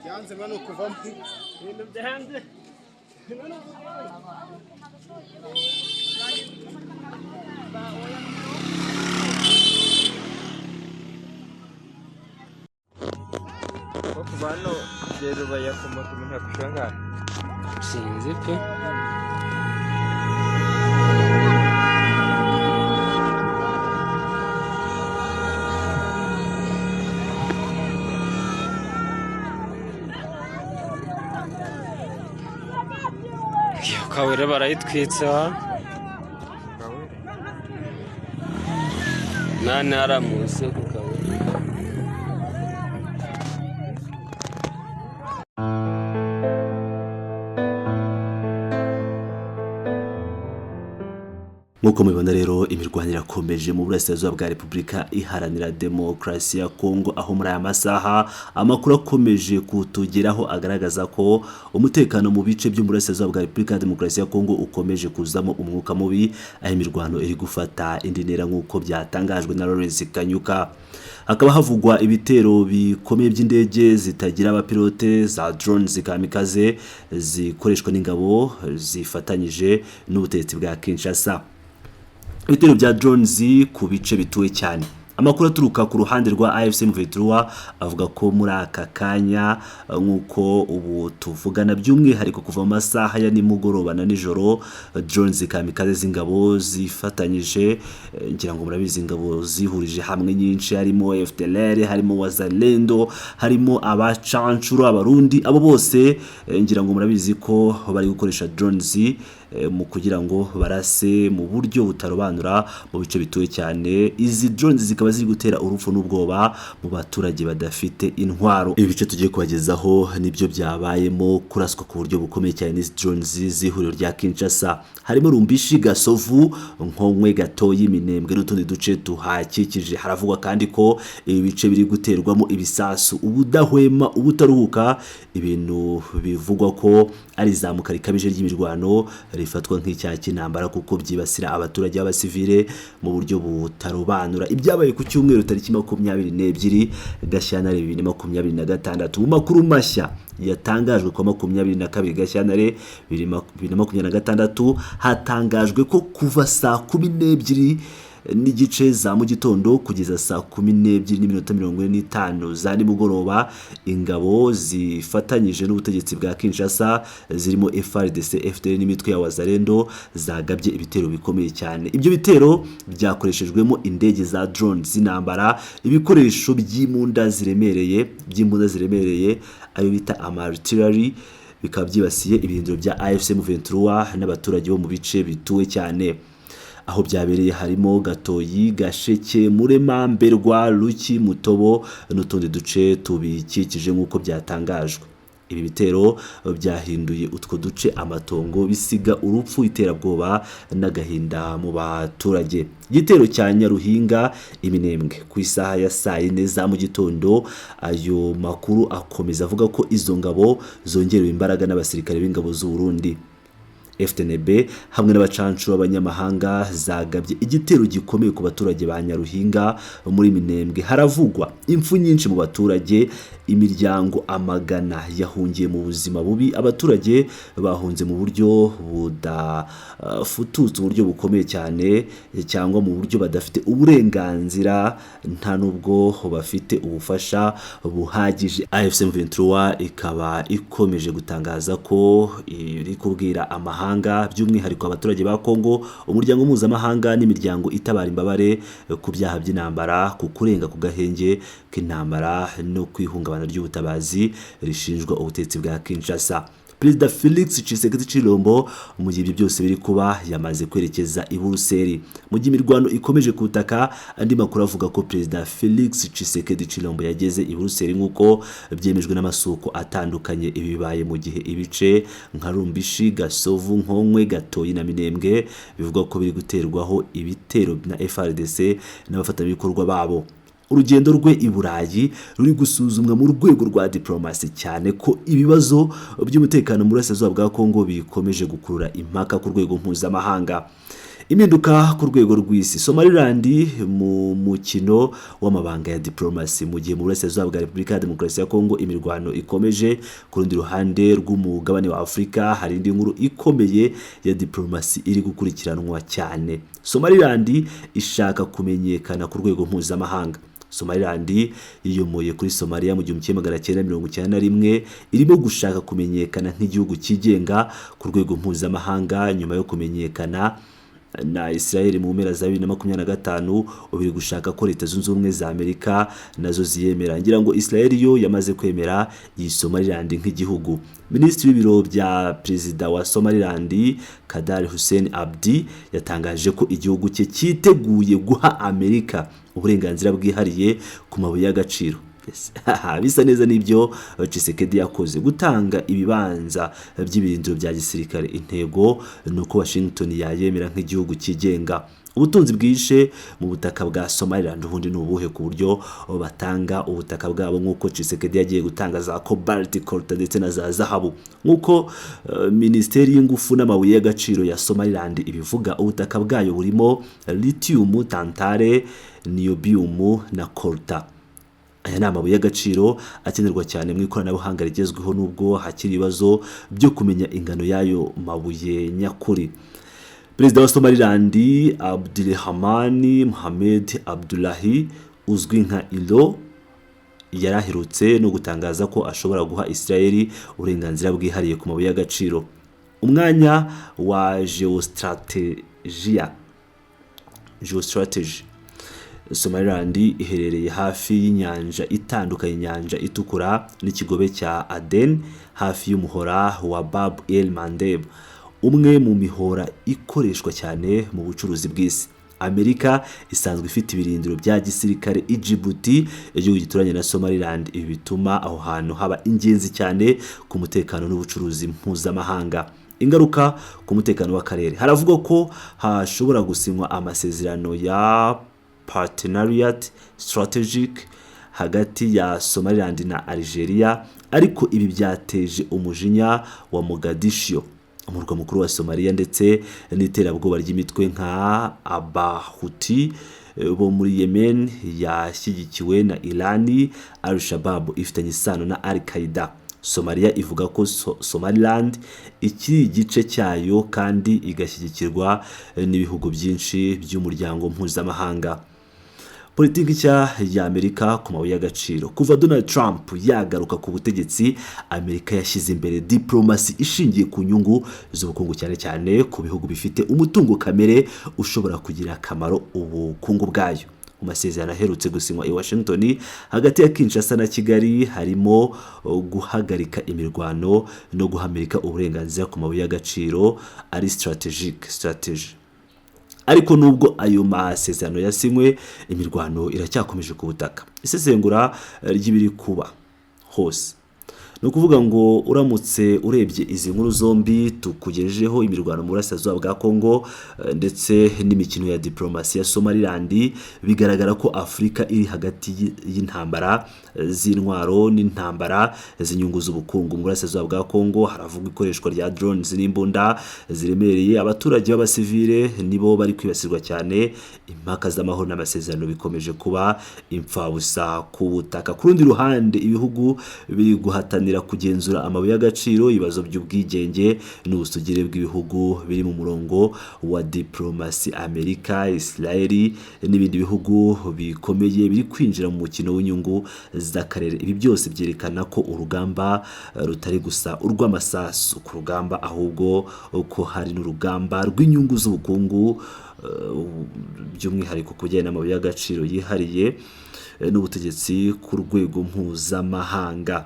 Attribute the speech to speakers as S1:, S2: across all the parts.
S1: Yanze mano kuva mu bintu byanze
S2: Bano rero bayakomoka umuntu yakushanga
S3: sinzi pe Kawere barayitwitse nane aramuse ku Kawere
S4: Nk'uko mubibona rero imirwanire irakomeje mu burasirazuba bwa Repubulika Iharanira Demokarasi ya Kongo, aho muri aya masaha amakuru akomeje kutugeraho agaragaza ko umutekano mu bice byo mu burasirazuba bwa Repubulika Demokarasi ya Kongo ukomeje kuzamo umwuka mubi, aho imirwano iri gufata indi ntera nk'uko byatangajwe na Lawrence Kanyuka. Hakaba havugwa ibitero bikomeye by'indege zitagira abapilote za drones kamikaze zikoreshwa n'ingabo zifatanyije n'ubutegetsi bwa Kinshasa. Ibitero bya drones ku bice bituwe cyane. Amakuru aturuka ku ruhande rwa AFC M23 avuga ko muri aka kanya nk'uko ubu tuvugana by'umwihariko kuva mu masaha ya nimugoroba na nijoro drones kamikaze z'ingabo zifatanyije, ngira ngo murabizi ingabo zihurije hamwe nyinshi, harimo FDLR, harimo Wazalendo, harimo abacancuro, abarundi, abo bose ngira ngo murabizi ko bari gukoresha drones mu kugira ngo barase mu buryo butarobanura mu bice bituwe cyane. Izi drones zikaba ziri gutera urupfu n'ubwoba mu baturage badafite intwaro. Ibi bice tugiye kubagezaho nibyo byabayemo kuraswa ku buryo bukomeye cyane n'izi drones z'ihuriro rya Kinshasa. Harimo Rumbishi, Gasovu, Nkonkwe, Gatoyi, Minembwe n'utundi duce tuhakikije. Haravugwa kandi ko ibi bice biri guterwamo ibisasu ubudahwema ubutaruhuka, ibintu bivugwa ko ari izamuka rikabije ry'imirwano rifatwa nk'icyaha cy'intambara kuko byibasira abaturage b'abasivile mu buryo butarobanura. Ibyabaye ku cyumweru tariki 22 Gashyantare 2026 mu makuru mashya yatangajwe kwa 22 Gashyantare 2026 hatangajwe ko kuva saa 12 n'igice za mu gitondo kugeza saa 12:45 za nimugoroba ingabo zifatanyije n'ubutegetsi bwa Kinshasa zirimo FARDC, FDL n'imitwe ya Wazalendo zagabye ibitero bikomeye cyane. Ibyo bitero byakoreshejwemo indege za drone z'intambara, ibikoresho by'imbunda ziremereye ayo bita artillery, bikaba byibasiye ibirindiro bya AFC M23 n'abaturage bo mu bice bituwe cyane. Aho byabereye harimo Gatoyi, Gasheke, Murema, Mberwa, Ruki, Mutobo n'utundi duce tubikikije nk'uko byatangajwe. Ibi bitero byahinduye utwo duce amatongo, bisiga urupfu, iterabwoba n'agahinda mu baturage. Igitero cya Nyaruhinga Iminembwe ku isaha ya saa 4 za mu gitondo, ayo makuru akomeza avuga ko izo ngabo zongerewe imbaraga n'abasirikare b'ingabo z'u Burundi. FTNB hamwe n'abacancuro b'abanyamahanga zagabye igitero gikomeye ku baturage ba Nyaruhinga muri Minembwe. Haravugwa impfu nyinshi mu baturage, imiryango amagana yahungiye mu buzima bubi, abaturage bahunze mu buryo budafututse, uburyo bukomeye cyane cyangwa mu buryo badafite uburenganzira, nta nubwo bafite ubufasha buhagije. AFC M23 ikaba ikomeje gutangaza ko iri kubwira amahanga by'umwihariko abaturage ba Kongo, umuryango mpuzamahanga n'imiryango itabara imbabare ku byaha by'intambara, ku kurenga ku gahenge k'intambara no kwihungabana ry'ubutabazi rishinjwa ubutegetsi bwa Kinshasa. Perezida Felix Tshisekedi Tshilombo mu gihe ibyo byose biri kuba yamaze kwerekeza i Buruseli. Mu gihe imirwano ikomeje kutaka, andi makuru avuga ko Perezida Felix Tshisekedi Tshilombo yageze i Buruseli nk'uko byemejwe n'amasuko atandukanye. Ibibaye mu gihe ibice nka Rumbishi, Gasovu, Nkonkwe, Gatoyi na Minembwe bivugwa ko biri guterwaho ibitero na FARDC n'abafatanyabikorwa babo. urugendo rwe i Burayi ruri gusuzumwa mu rwego rwa diplomasi cyane ko ibibazo by'umutekano mu burasirazuba bwa Kongo bikomeje gukurura impaka ku rwego mpuzamahanga. Impinduka ku rwego rw'isi. Somaliland mu mukino w'amabanga ya diplomasi mu gihe mu burasirazuba bwa Repubulika ya Demokarasi ya Kongo imirwano ikomeje. Ku rundi ruhande rw'umugabane wa Afurika hari indi nkuru ikomeye ya diplomasi iri gukurikiranwa cyane. Somaliland ishaka kumenyekana ku rwego mpuzamahanga. Somaliland yiyomoye kuri Somalia mu 1991 irimo gushaka kumenyekana nk'igihugu cyigenga ku rwego mpuzamahanga nyuma yo kumenyekana na Israel mu mpera za 2025 ubiri gushaka ko Leta Zunze Ubumwe za Amerika nazo ziyemera. Ngira ngo Israel yo yamaze kwemera iyi Somaliland nk'igihugu. Minisitiri w'ibiro bya Perezida wa Somaliland Kadari Hussein Abdi yatangaje ko igihugu cye cyiteguye guha Amerika uburenganzira bwihariye ku mabuye y'agaciro. Bisa neza n'ibyo Tshisekedi yakoze gutanga ibibanza by'ibirindiro bya gisirikare. Intego nuko Washington yayemera nk'igihugu cyigenga. Ubutunzi bwishe mu butaka bwa Somaliland ubundi nubuhe ku buryo batanga ubutaka bwabo nk'uko Tshisekedi yagiye gutanga za cobalt, coltan ndetse na za zahabu. Nk'uko Minisiteri y'ingufu n'amabuye y'agaciro ya Somaliland ibivuga, ubutaka bwayo burimo lithium, tantale, niobium na coltan. Aya ni amabuye y'agaciro akenerwa cyane mu ikoranabuhanga rigezweho nubwo hakiri ibibazo byo kumenya ingano y'ayo mabuye nyakuri. Perezida wa Somaliland Abdirahman Mohamed Abdullahi uzwi nka Ilo yarahirutse no gutangaza ko ashobora guha Israel uburenganzira bwihariye ku mabuye y'agaciro. Umwanya wa geostrategy. Somaliland iherereye hafi y'inyanja itandukanye, inyanja itukura n'ikigobe cya Aden hafi y'umuhora wa Bab el Mandeb, umwe mu mihora ikoreshwa cyane mu bucuruzi bw'isi. Amerika isanzwe ifite ibirindiro bya gisirikare i Djibouti, igihugu gituranye na Somaliland. Ibi bituma aho hantu haba ingenzi cyane ku mutekano n'ubucuruzi mpuzamahanga. Ingaruka ku mutekano w'akarere. Haravugwa ko hashobora gusinywa amasezerano ya Partenariat Strategic hagati ya Somaliland na Algeria, ariko ibi byateje umujinya wa Mogadiscio, umurwa mukuru wa Somalia, ndetse n'iterabwoba ry'imitwe nka Abahuti bo muri Yemen yashyigikiwe na Iran. Al-Shabaab ifitanye isano na Al-Qaeda. Somalia ivuga ko Somaliland ikiri igice cyayo kandi igashyigikirwa n'ibihugu byinshi by'umuryango mpuzamahanga. Politiki nshya ya Amerika ku mabuye y'agaciro. Kuva Donald Trump yagaruka ku butegetsi, Amerika yashyize imbere diplomasi ishingiye ku nyungu z'ubukungu, cyane cyane ku bihugu bifite umutungo kamere ushobora kugira akamaro ubukungu bwayo. Mu masezerano aherutse gusinywa i Washington hagati ya Kinshasa na Kigali harimo guhagarika imirwano no guha Amerika uburenganzira ku mabuye y'agaciro ari strategy. Ariko nubwo ayo masezerano yasinywe, imirwano iracyakomeje ku butaka. Isesengura ry'ibiri kuba hose no kuvuga ngo uramutse urebye izi nkuru zombi tukugejejeho, imirwano mu burasirazuba bwa Kongo ndetse n'imikino ya diplomasi ya Somaliland, bigaragara ko Afurika iri hagati y'intambara z'intwaro n'intambara z'inyungu z'ubukungu. Mu burasirazuba bwa Kongo haravugwa ikoreshwa rya drones n'imbunda ziremereye. Abaturage b'abasivile nibo bari kwibasirwa cyane. Impaka z'amahoro n'amasezerano bikomeje kuba impfabusa ku butaka. Ku rundi ruhande, ibihugu biri guhatanira kugenzura amabuye y'agaciro. Ibibazo by'ubwigenge n'ubusugire bw'ibihugu biri mu murongo wa diplomasi. Amerika, Israel n'ibindi bihugu bikomeye biri kwinjira mu mukino w'inyungu z'akarere. Ibi byose byerekana ko urugamba rutari gusa urw'amasasu ku rugamba, ahubwo ko hari n'urugamba rw'inyungu z'ubukungu, by'umwihariko ku bijyanye n'amabuye y'agaciro yihariye n'ubutegetsi ku rwego mpuzamahanga.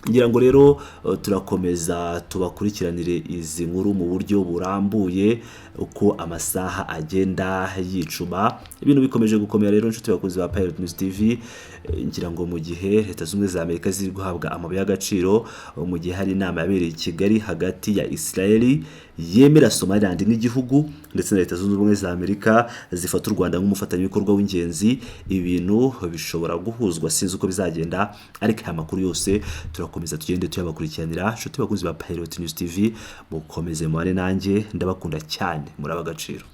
S4: Ngira ngo rero turakomeza tubakurikiranire izi nkuru mu buryo burambuye uko amasaha agenda yicuma. Ibintu bikomeje gukomera rero nshuti bakunzi ba Pilot News TV. Ngira ngo mu gihe Leta Zunze Ubumwe za Amerika ziri guhabwa amabuye y'agaciro, mu gihe hari inama yabereye i Kigali hagati ya Israel yemera Somaliland nk'igihugu ndetse na Leta Zunze Ubumwe za Amerika zifata u Rwanda nk'umufatanyabikorwa w'ingenzi. Ibintu bishobora guhuzwa, sinzi uko bizagenda, ariko aya makuru yose turakomeza tugende tuyabakurikiranira. Nshuti bakunzi ba Pilot News TV, mukomeze mubane nanjye, ndabakunda cyane, muri ab'agaciro.